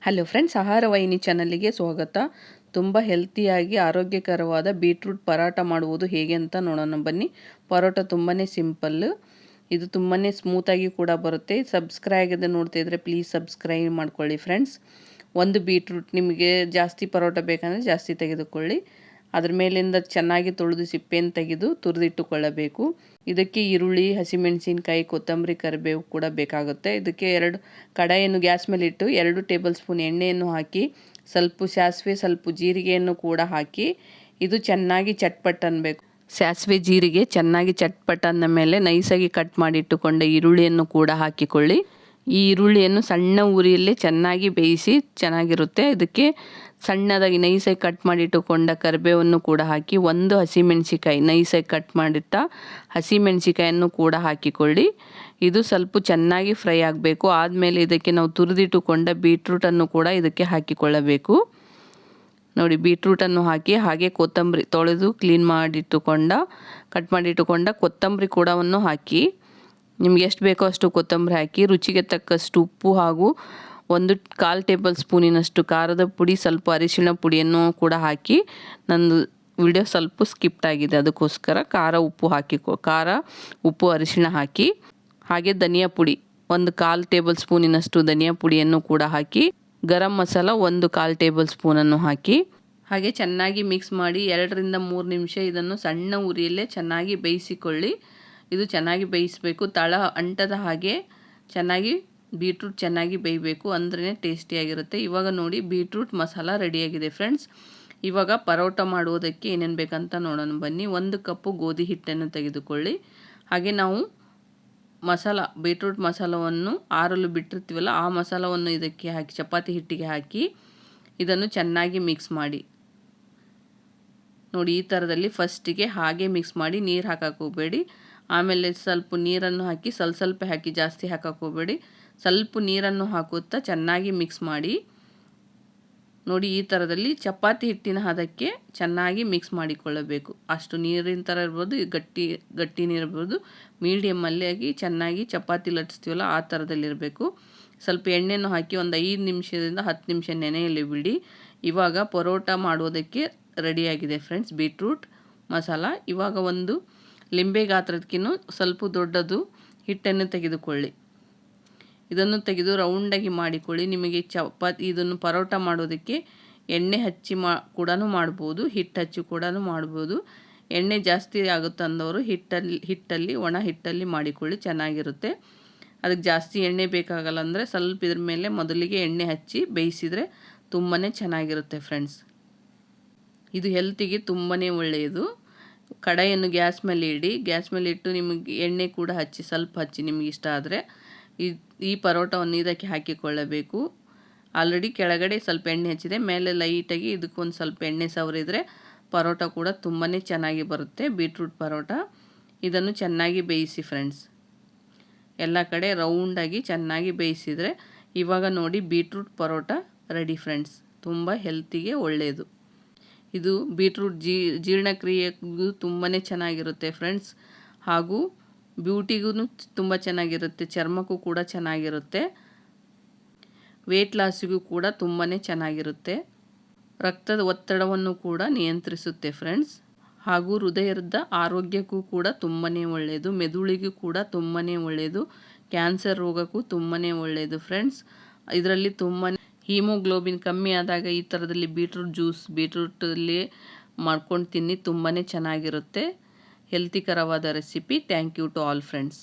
Hello friends, ಆಹಾರ ವಾಹಿನಿ ಚಾನಲ್ಗೆ ಸ್ವಾಗತ. ತುಂಬ ಹೆಲ್ತಿಯಾಗಿ ಆರೋಗ್ಯಕರವಾದ ಬೀಟ್ರೂಟ್ ಪರಾಟ ಮಾಡುವುದು ಹೇಗೆ ಅಂತ ನೋಡೋಣ ಬನ್ನಿ. ಪರೋಟ ತುಂಬಾ ಸಿಂಪಲ್ಲು, ಇದು ತುಂಬಾ ಸ್ಮೂತಾಗಿ ಕೂಡ ಬರುತ್ತೆ. ಸಬ್ಸ್ಕ್ರೈಬ್ ಆಗಿದೆ ನೋಡ್ತಾ ಇದ್ದರೆ ಪ್ಲೀಸ್ ಸಬ್ಸ್ಕ್ರೈಬ್ ಮಾಡ್ಕೊಳ್ಳಿ ಫ್ರೆಂಡ್ಸ್. ಒಂದು ಬೀಟ್ರೂಟ್ ನಿಮಗೆ ಜಾಸ್ತಿ ಪರೋಟ ಬೇಕಂದರೆ ಜಾಸ್ತಿ ತೆಗೆದುಕೊಳ್ಳಿ. ಅದ್ರ ಮೇಲಿಂದ ಚೆನ್ನಾಗಿ ತೊಳೆದು ಸಿಪ್ಪೆಯನ್ನು ತೆಗೆದು ತುರಿದಿಟ್ಟುಕೊಳ್ಳಬೇಕು. ಇದಕ್ಕೆ ಈರುಳ್ಳಿ, ಹಸಿಮೆಣಸಿನಕಾಯಿ, ಕೊತ್ತಂಬರಿ, ಕರಿಬೇವು ಕೂಡ ಬೇಕಾಗುತ್ತೆ. ಇದಕ್ಕೆ ಕಡಾಯಿಯನ್ನು ಗ್ಯಾಸ್ ಮೇಲೆ ಇಟ್ಟು 2 ಟೇಬಲ್ ಸ್ಪೂನ್ ಎಣ್ಣೆಯನ್ನು ಹಾಕಿ ಸ್ವಲ್ಪ ಸಾಸಿವೆ, ಸ್ವಲ್ಪ ಜೀರಿಗೆಯನ್ನು ಕೂಡ ಹಾಕಿ ಇದು ಚೆನ್ನಾಗಿ ಚಟ್ಪಟ್ ಅನ್ನಬೇಕು. ಸಾಸಿವೆ ಜೀರಿಗೆ ಚೆನ್ನಾಗಿ ಚಟ್ಪಟ್ ಅಂದ ಮೇಲೆ ನೈಸಾಗಿ ಕಟ್ ಮಾಡಿ ಇಟ್ಟುಕೊಂಡ ಈರುಳ್ಳಿಯನ್ನು ಕೂಡ ಹಾಕಿಕೊಳ್ಳಿ. ಈ ಈರುಳ್ಳಿಯನ್ನು ಸಣ್ಣ ಉರಿಯಲ್ಲೇ ಚೆನ್ನಾಗಿ ಬೇಯಿಸಿ ಚೆನ್ನಾಗಿರುತ್ತೆ. ಇದಕ್ಕೆ ಸಣ್ಣದಾಗಿ ನೈಸಾಗಿ ಕಟ್ ಮಾಡಿಟ್ಟುಕೊಂಡ ಕರಿಬೇವನ್ನು ಕೂಡ ಹಾಕಿ, ಒಂದು ಹಸಿಮೆಣಸಿಕಾಯಿ ನೈಸಾಗಿ ಕಟ್ ಮಾಡಿಟ್ಟ ಹಸಿಮೆಣಸಿಕಾಯನ್ನು ಕೂಡ ಹಾಕಿಕೊಳ್ಳಿ. ಇದು ಸ್ವಲ್ಪ ಚೆನ್ನಾಗಿ ಫ್ರೈ ಆಗಬೇಕು. ಆದಮೇಲೆ ಇದಕ್ಕೆ ನಾವು ತುರಿದಿಟ್ಟುಕೊಂಡ ಬೀಟ್ರೂಟನ್ನು ಕೂಡ ಇದಕ್ಕೆ ಹಾಕಿಕೊಳ್ಳಬೇಕು. ನೋಡಿ, ಬೀಟ್ರೂಟನ್ನು ಹಾಕಿ ಹಾಗೆ ಕೊತ್ತಂಬರಿ ತೊಳೆದು ಕ್ಲೀನ್ ಮಾಡಿಟ್ಟುಕೊಂಡ ಕಟ್ ಮಾಡಿಟ್ಟುಕೊಂಡ ಕೊತ್ತಂಬರಿ ಕೂಡವನ್ನು ಹಾಕಿ, ನಿಮ್ಗೆ ಎಷ್ಟು ಬೇಕೋ ಅಷ್ಟು ಕೊತ್ತಂಬರಿ ಹಾಕಿ, ರುಚಿಗೆ ತಕ್ಕಷ್ಟು ಉಪ್ಪು ಹಾಗೂ 1/4 ಟೇಬಲ್ ಸ್ಪೂನಿನಷ್ಟು ಖಾರದ ಪುಡಿ, ಸ್ವಲ್ಪ ಅರಿಶಿಣ ಪುಡಿಯನ್ನು ಕೂಡ ಹಾಕಿ, ನಂದು ವಿಡಿಯೋ ಸ್ವಲ್ಪ ಸ್ಕಿಪ್ಟ್ ಆಗಿದೆ ಅದಕ್ಕೋಸ್ಕರ ಖಾರ ಉಪ್ಪು ಅರಿಶಿಣ ಹಾಕಿ, ಹಾಗೆ ಧನಿಯಾ ಪುಡಿ 1/4 ಟೇಬಲ್ ಸ್ಪೂನಿನಷ್ಟು ಧನಿಯಾ ಪುಡಿಯನ್ನು ಕೂಡ ಹಾಕಿ, ಗರಂ ಮಸಾಲ 1/4 ಟೇಬಲ್ ಸ್ಪೂನನ್ನು ಹಾಕಿ ಹಾಗೆ ಚೆನ್ನಾಗಿ ಮಿಕ್ಸ್ ಮಾಡಿ 2 ರಿಂದ 3 ನಿಮಿಷ ಇದನ್ನು ಸಣ್ಣ ಉರಿಯಲ್ಲೇ ಚೆನ್ನಾಗಿ ಬೇಯಿಸಿಕೊಳ್ಳಿ. ಇದು ಚೆನ್ನಾಗಿ ಬೇಯಿಸಬೇಕು, ತಳ ಅಂಟದ ಹಾಗೆ ಚೆನ್ನಾಗಿ ಬೀಟ್ರೂಟ್ ಚೆನ್ನಾಗಿ ಬೇಯಬೇಕು, ಅಂದ್ರೇ ಟೇಸ್ಟಿಯಾಗಿರುತ್ತೆ. ಇವಾಗ ನೋಡಿ, ಬೀಟ್ರೂಟ್ ಮಸಾಲ ರೆಡಿಯಾಗಿದೆ ಫ್ರೆಂಡ್ಸ್. ಇವಾಗ ಪರೋಟ ಮಾಡುವುದಕ್ಕೆ ಏನೇನು ಬೇಕಂತ ನೋಡೋಣ ಬನ್ನಿ. 1 ಕಪ್ಪು ಗೋಧಿ ಹಿಟ್ಟನ್ನು ತೆಗೆದುಕೊಳ್ಳಿ. ಹಾಗೆ ನಾವು ಬೀಟ್ರೂಟ್ ಮಸಾಲವನ್ನು ಆರಲು ಬಿಟ್ಟಿರ್ತೀವಲ್ಲ, ಆ ಮಸಾಲವನ್ನು ಇದಕ್ಕೆ ಹಾಕಿ ಚಪಾತಿ ಹಿಟ್ಟಿಗೆ ಹಾಕಿ ಇದನ್ನು ಚೆನ್ನಾಗಿ ಮಿಕ್ಸ್ ಮಾಡಿ. ನೋಡಿ, ಈ ಥರದಲ್ಲಿ ಫಸ್ಟಿಗೆ ಹಾಗೆ ಮಿಕ್ಸ್ ಮಾಡಿ, ನೀರು ಹಾಕಕ್ಕೆ ಹೋಗಬೇಡಿ. ಆಮೇಲೆ ಸ್ವಲ್ಪ ನೀರನ್ನು ಹಾಕಿ ಸ್ವಲ್ಪ ಹಾಕಿ, ಜಾಸ್ತಿ ಹಾಕಕ್ಕೆ ಹೋಗಬೇಡಿ. ಸ್ವಲ್ಪ ನೀರನ್ನು ಹಾಕುತ್ತಾ ಚೆನ್ನಾಗಿ ಮಿಕ್ಸ್ ಮಾಡಿ. ನೋಡಿ, ಈ ಥರದಲ್ಲಿ ಚಪಾತಿ ಹಿಟ್ಟಿನ ಹದಕ್ಕೆ ಚೆನ್ನಾಗಿ ಮಿಕ್ಸ್ ಮಾಡಿಕೊಳ್ಳಬೇಕು. ಅಷ್ಟು ನೀರಿನ ಥರ ಇರ್ಬೋದು, ಗಟ್ಟಿ ನೀರಿರ್ಬೋದು, ಮೀಡಿಯಮ್ಮಲ್ಲಿ ಆಗಿ ಚೆನ್ನಾಗಿ ಚಪಾತಿ ಲಟ್ಟಿಸ್ತೀವಲ್ಲ ಆ ಥರದಲ್ಲಿರಬೇಕು. ಸ್ವಲ್ಪ ಎಣ್ಣೆಯನ್ನು ಹಾಕಿ ಒಂದು 5 ನಿಮಿಷದಿಂದ 10 ನಿಮಿಷ ನೆನೆಯಲ್ಲಿ ಬಿಡಿ. ಇವಾಗ ಪರೋಟ ಮಾಡೋದಕ್ಕೆ ರೆಡಿಯಾಗಿದೆ ಫ್ರೆಂಡ್ಸ್ ಬೀಟ್ರೂಟ್ ಮಸಾಲ. ಇವಾಗ ಒಂದು ಲಿಂಬೆ ಗಾತ್ರದಕ್ಕಿಂತ ಸ್ವಲ್ಪ ದೊಡ್ಡದು ಹಿಟ್ಟನ್ನು ತೆಗೆದುಕೊಳ್ಳಿ. ಇದನ್ನು ತೆಗೆದು ರೌಂಡಾಗಿ ಮಾಡಿಕೊಳ್ಳಿ. ನಿಮಗೆ ಇದನ್ನು ಪರೋಟ ಮಾಡೋದಕ್ಕೆ ಎಣ್ಣೆ ಹಚ್ಚಿ ಕೂಡ ಮಾಡ್ಬೋದು, ಹಿಟ್ಟು ಹಚ್ಚಿ ಕೂಡ ಮಾಡ್ಬೋದು. ಎಣ್ಣೆ ಜಾಸ್ತಿ ಆಗುತ್ತಂದವರು ಹಿಟ್ಟಲ್ಲಿ ಒಣ ಹಿಟ್ಟಲ್ಲಿ ಮಾಡಿಕೊಳ್ಳಿ, ಚೆನ್ನಾಗಿರುತ್ತೆ. ಅದಕ್ಕೆ ಜಾಸ್ತಿ ಎಣ್ಣೆ ಬೇಕಾಗಲ್ಲ ಅಂದರೆ ಸ್ವಲ್ಪ ಇದ್ರ ಮೇಲೆ ಮೊದಲಿಗೆ ಎಣ್ಣೆ ಹಚ್ಚಿ ಬೇಯಿಸಿದರೆ ತುಂಬಾ ಚೆನ್ನಾಗಿರುತ್ತೆ ಫ್ರೆಂಡ್ಸ್. ಇದು ಹೆಲ್ತಿಗೆ ತುಂಬಾ ಒಳ್ಳೆಯದು. ಕಡಾಯಿಯನ್ನು ಗ್ಯಾಸ್ ಮೇಲೆ ಇಡಿ. ಗ್ಯಾಸ್ ಮೇಲೆ ಇಟ್ಟು ನಿಮಗೆ ಎಣ್ಣೆ ಕೂಡ ಸ್ವಲ್ಪ ಹಚ್ಚಿ ನಿಮಗೆ ಇಷ್ಟ ಆದರೆ ಈ ಪರೋಟವನ್ನು ಇದಕ್ಕೆ ಹಾಕಿಕೊಳ್ಳಬೇಕು. ಆಲ್ರೆಡಿ ಕೆಳಗಡೆ ಸ್ವಲ್ಪ ಎಣ್ಣೆ ಹಚ್ಚಿದೆ, ಮೇಲೆ ಲೈಟಾಗಿ ಇದಕ್ಕೊಂದು ಸ್ವಲ್ಪ ಎಣ್ಣೆ ಸವರಿದರೆ ಪರೋಟ ಕೂಡ ತುಂಬಾ ಚೆನ್ನಾಗಿ ಬರುತ್ತೆ, ಬೀಟ್ರೂಟ್ ಪರೋಟ. ಇದನ್ನು ಚೆನ್ನಾಗಿ ಬೇಯಿಸಿ ಫ್ರೆಂಡ್ಸ್, ಎಲ್ಲ ಕಡೆ ರೌಂಡಾಗಿ ಚೆನ್ನಾಗಿ ಬೇಯಿಸಿದರೆ ಇವಾಗ ನೋಡಿ ಬೀಟ್ರೂಟ್ ಪರೋಟ ರೆಡಿ ಫ್ರೆಂಡ್ಸ್. ತುಂಬ ಹೆಲ್ತಿಗೆ ಒಳ್ಳೆಯದು. ಇದು ಬೀಟ್ರೂಟ್ ಜೀರ್ಣಕ್ರಿಯೆಗೂ ತುಂಬಾ ಚೆನ್ನಾಗಿರುತ್ತೆ ಫ್ರೆಂಡ್ಸ್, ಹಾಗೂ ಬ್ಯೂಟಿಗೂ ತುಂಬ ಚೆನ್ನಾಗಿರುತ್ತೆ, ಚರ್ಮಕ್ಕೂ ಕೂಡ ಚೆನ್ನಾಗಿರುತ್ತೆ, ವೇಟ್ ಲಾಸಿಗೂ ಕೂಡ ತುಂಬಾ ಚೆನ್ನಾಗಿರುತ್ತೆ, ರಕ್ತದ ಒತ್ತಡವನ್ನು ಕೂಡ ನಿಯಂತ್ರಿಸುತ್ತೆ ಫ್ರೆಂಡ್ಸ್, ಹಾಗೂ ಹೃದಯದ ಆರೋಗ್ಯಕ್ಕೂ ಕೂಡ ತುಂಬಾ ಒಳ್ಳೆಯದು, ಮೆದುಳಿಗೂ ಕೂಡ ತುಂಬಾ ಒಳ್ಳೆಯದು, ಕ್ಯಾನ್ಸರ್ ರೋಗಕ್ಕೂ ತುಂಬಾ ಒಳ್ಳೆಯದು ಫ್ರೆಂಡ್ಸ್. ಇದರಲ್ಲಿ ತುಂಬಾ ಹೀಮೋಗ್ಲೋಬಿನ್ ಕಮ್ಮಿ ಆದಾಗ ಈ ಥರದಲ್ಲಿ ಬೀಟ್ರೂಟಲ್ಲಿ ಮಾಡ್ಕೊಂಡು ತಿನ್ನಿ, ತುಂಬಾ ಚೆನ್ನಾಗಿರುತ್ತೆ. ಹೆಲ್ತಿಕರವಾದ recipe. Thank you to all friends.